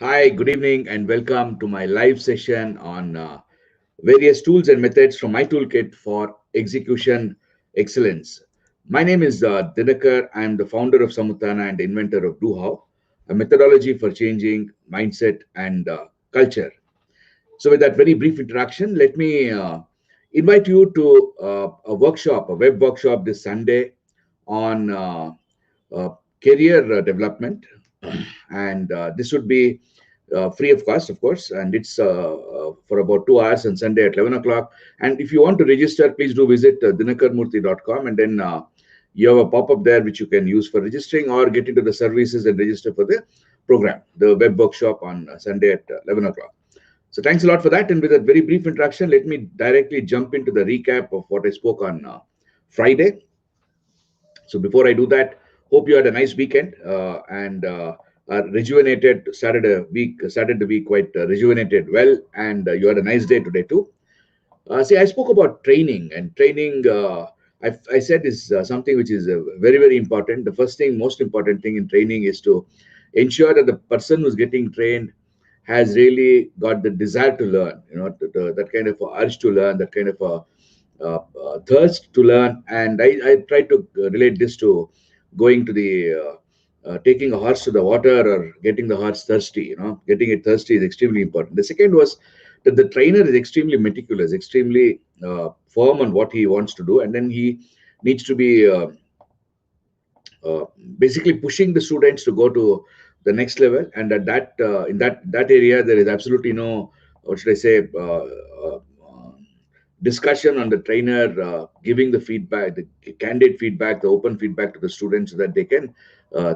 Hi, good evening, and welcome to my live session on various tools and methods from my toolkit for execution excellence. My name is Dinakar. I am the founder of Samutana and inventor of Do How, a methodology for changing mindset and culture. So, with that very brief introduction, let me invite you to a workshop, a web workshop this Sunday on uh, career development. And this would be free of cost, of course, and it's for about 2 hours on Sunday at 11 o'clock. And if you want to register, please do visit dinakarmurthy.com, and then you have a pop-up there which you can use for registering, or get into the services and register for the program, the web workshop on Sunday at 11 o'clock. So thanks a lot for that. And with that very brief introduction, let me directly jump into the recap of what I spoke on Friday. So before I do that, hope you had a nice weekend and are rejuvenated. Started the week quite rejuvenated well, and you had a nice day today too. See, I spoke about training, and training. I said is something which is very important. The first thing, most important thing in training is to ensure that the person who's getting trained has really got the desire to learn. That kind of a urge to learn, that kind of a thirst to learn. And I try to relate this to going to the taking a horse to the water or getting the horse thirsty. Getting it thirsty is extremely important. The second was that the trainer is extremely meticulous, extremely firm on what he wants to do, and then he needs to be uh, basically pushing the students to go to the next level. And at that in that area, there is absolutely no, what should I say, discussion on the trainer giving the feedback, the candid feedback, the open feedback to the students, so that they can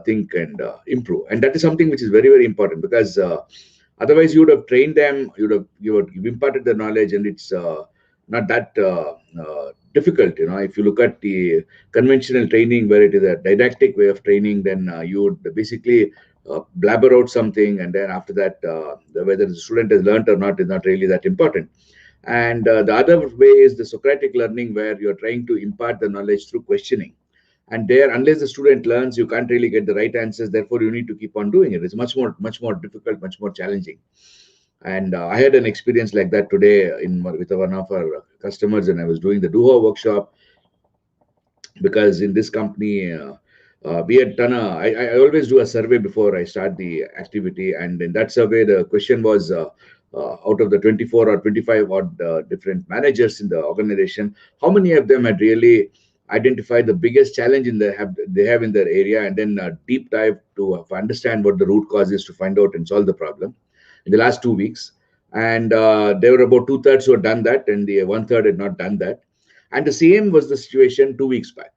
think and improve. And that is something which is very important, because otherwise you would have trained them, you've imparted the knowledge, and it's not that difficult. If you look at the conventional training, where it is a didactic way of training, then you would basically blabber out something, and then after that, whether the student has learned or not is not really that important. And the other way is the Socratic learning, where you're trying to impart the knowledge through questioning. And there, unless the student learns, you can't really get the right answers. Therefore, you need to keep on doing it. It's much more difficult, much more challenging. And I had an experience like that today with one of our customers, and I was doing the Duho workshop, because in this company, we had done I always do a survey before I start the activity. And in that survey, the question was, out of the 24 or 25 odd different managers in the organization, how many of them had really identified the biggest challenge they have in their area, and then deep dive to understand what the root cause is, to find out and solve the problem in the last 2 weeks. And there were about two-thirds who had done that, and the one-third had not done that. And the same was the situation 2 weeks back.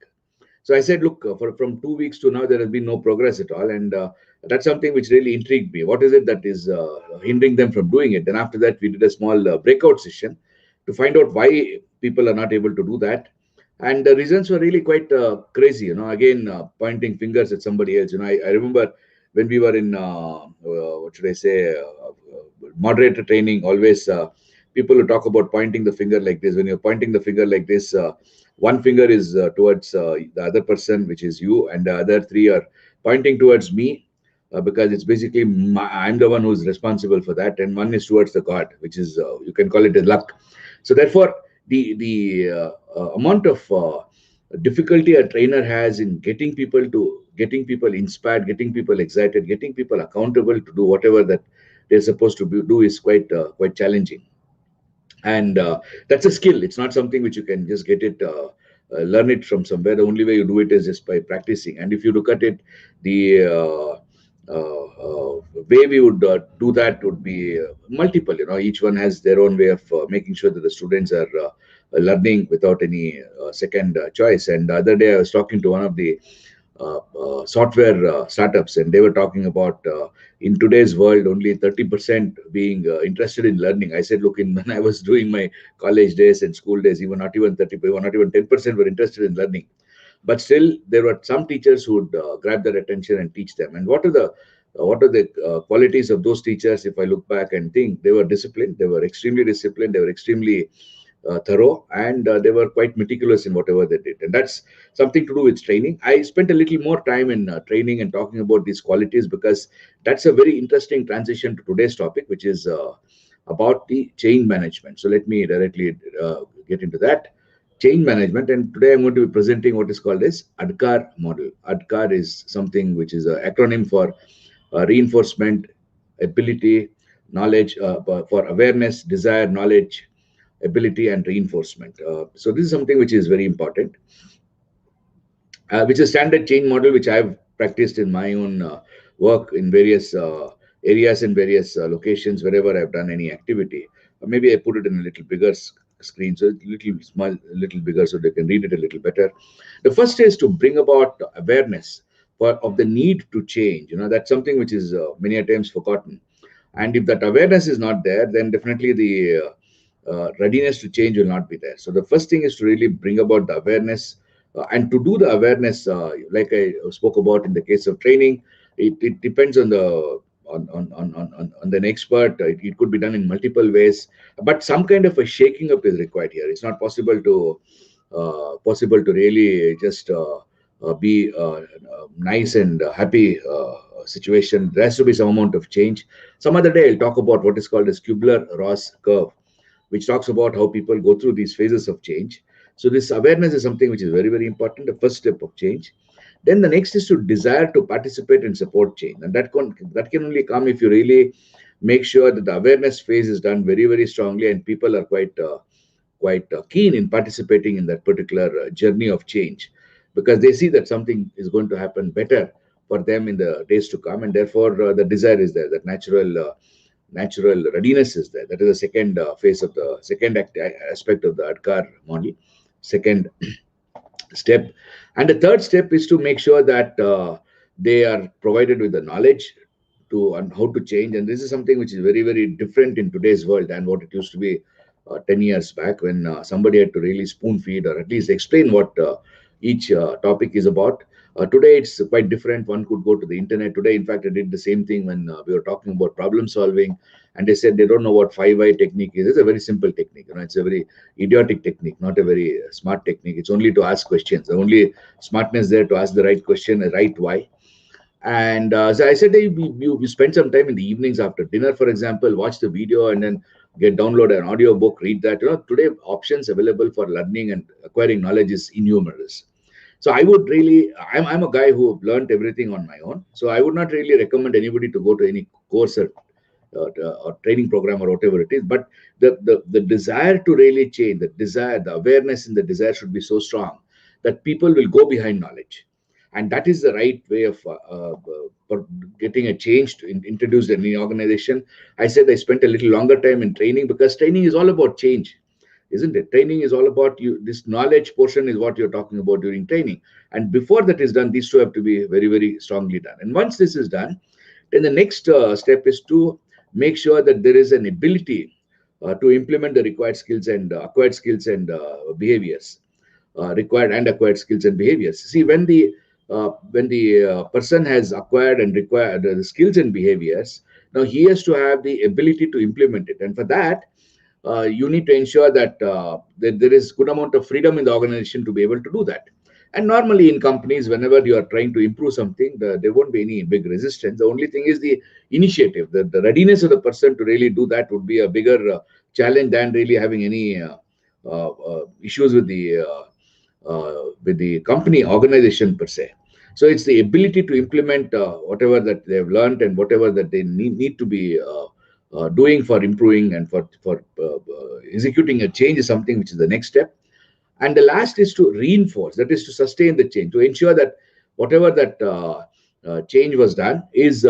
So I said, look, from 2 weeks to now, there has been no progress at all. And that's something which really intrigued me. What is it that is hindering them from doing it? Then after that, we did a small breakout session to find out why people are not able to do that. And the reasons were really quite crazy. Again, pointing fingers at somebody else. I remember when we were in, what should I say, moderator training, always people who talk about pointing the finger like this. When you're pointing the finger like this, one finger is towards the other person, which is you, and the other three are pointing towards me, because it's basically I'm the one who's responsible for that, and one is towards the god, which is, you can call it a luck. So therefore, the amount of difficulty a trainer has in getting people inspired, getting people excited, getting people accountable to do whatever that they're supposed to do is quite challenging. And that's a skill. It's not something which you can just get it learn it from somewhere. The only way you do it is just by practicing. And if you look at it, the way we would do that would be multiple. Each one has their own way of making sure that the students are learning without any second choice. And the other day, I was talking to one of the software startups, and they were talking about, in today's world, only 30% being interested in learning. I said, look, when I was doing my college days and school days, even not even 30, not even 10% were interested in learning. But still, there were some teachers who would grab their attention and teach them. And what are the qualities of those teachers? If I look back and think, they were disciplined, they were extremely disciplined, they were extremely thorough, and they were quite meticulous in whatever they did. And that's something to do with training. I spent a little more time in training and talking about these qualities, because that's a very interesting transition to today's topic, which is about the change management. So let me directly get into that. Change management, and today I'm going to be presenting what is called as ADKAR model. ADKAR is something which is an acronym for reinforcement, ability, knowledge, for awareness, desire, knowledge, ability, and reinforcement. So this is something which is very important, which is standard change model, which I've practiced in my own work in various areas and various locations wherever I've done any activity. Maybe I put it in a little bigger screen, so it's a little small, a little bigger, so they can read it a little better. The first is to bring about awareness of the need to change. That's something which is many a times forgotten. And if that awareness is not there, then definitely the readiness to change will not be there. So the first thing is to really bring about the awareness, and to do the awareness, like I spoke about in the case of training, it depends on the on the expert. It could be done in multiple ways, but some kind of a shaking up is required here. It's not possible to really just be nice and happy situation. There has to be some amount of change. Some other day I'll talk about what is called as Kubler-Ross curve, which talks about how people go through these phases of change. So this awareness is something which is very, very important, the first step of change. Then the next is to desire to participate and support change. And that can only come if you really make sure that the awareness phase is done very, very strongly, and people are quite keen in participating in that particular journey of change, because they see that something is going to happen better for them in the days to come, and therefore the desire is there, that natural readiness is there. That is the second phase of the second aspect of the ADKAR model, second step. And the third step is to make sure that they are provided with the knowledge on how to change. And this is something which is very, very different in today's world than what it used to be 10 years back, when somebody had to really spoon feed or at least explain what each topic is about. Today it's quite different. One could go to the internet. Today, in fact, I did the same thing when we were talking about problem solving, and they said they don't know what 5 why technique is. It's a very simple technique. It's a very idiotic technique, not a very smart technique. It's only to ask questions. The only smartness there to ask the right question, the right why. And so I said, hey, you spend some time in the evenings after dinner, for example, watch the video and then download an audio book, read that. Today options available for learning and acquiring knowledge is innumerous. So I would really, I'm a guy who learned everything on my own. So I would not really recommend anybody to go to any course or training program or whatever it is. But the desire to really change, the awareness and the desire should be so strong that people will go behind knowledge. And that is the right way of getting a change introduced in any organization. I said I spent a little longer time in training, because training is all about change, isn't it? Training is all about you. This knowledge portion is what you're talking about during training. And before that is done, these two have to be very, very strongly done. And once this is done, then the next step is to make sure that there is an ability to implement the required skills and acquired skills and behaviors. Required and acquired skills and behaviors. See, when the person has acquired and required the skills and behaviors, now he has to have the ability to implement it. And for that, you need to ensure that there is good amount of freedom in the organization to be able to do that. And normally in companies, whenever you are trying to improve something, there won't be any big resistance. The only thing is the initiative, the readiness of the person to really do that would be a bigger challenge than really having any issues with the company organization per se. So it's the ability to implement whatever that they've learned and whatever that they need to be doing for improving and for executing a change is something which is the next step. And the last is to reinforce, that is to sustain the change, to ensure that whatever that change was done is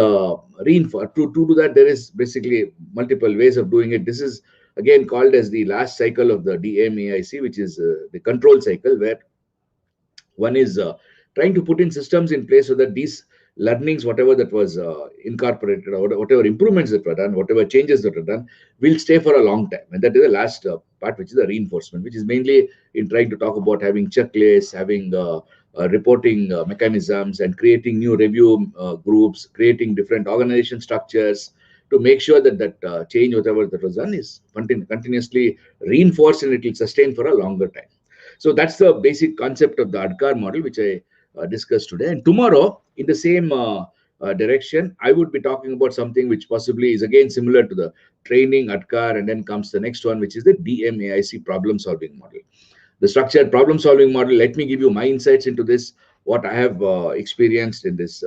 reinforced. To do that, there is basically multiple ways of doing it. This is again called as the last cycle of the DMAIC, which is the control cycle, where one is trying to put in systems in place so that these learnings, whatever that was incorporated, or whatever improvements that were done, whatever changes that were done, will stay for a long time. And that is the last part, which is the reinforcement, which is mainly in trying to talk about having checklists, having reporting mechanisms, and creating new review groups, creating different organization structures, to make sure that change, whatever that was done, is continuously reinforced and it will sustain for a longer time. So that's the basic concept of the ADKAR model, which I discussed today. And tomorrow, in the same direction, I would be talking about something which possibly is again similar to the training ADKAR, and then comes the next one, which is the DMAIC problem solving model. The structured problem solving model. Let me give you my insights into this, what I have experienced in this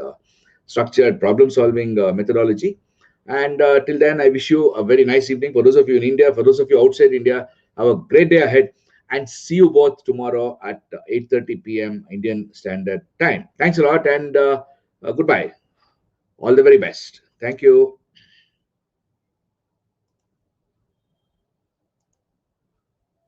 structured problem solving methodology. And till then, I wish you a very nice evening. For those of you in India, for those of you outside India, have a great day ahead, and see you both tomorrow at 8:30 p.m. Indian Standard Time. Thanks a lot, and goodbye. All the very best. Thank you.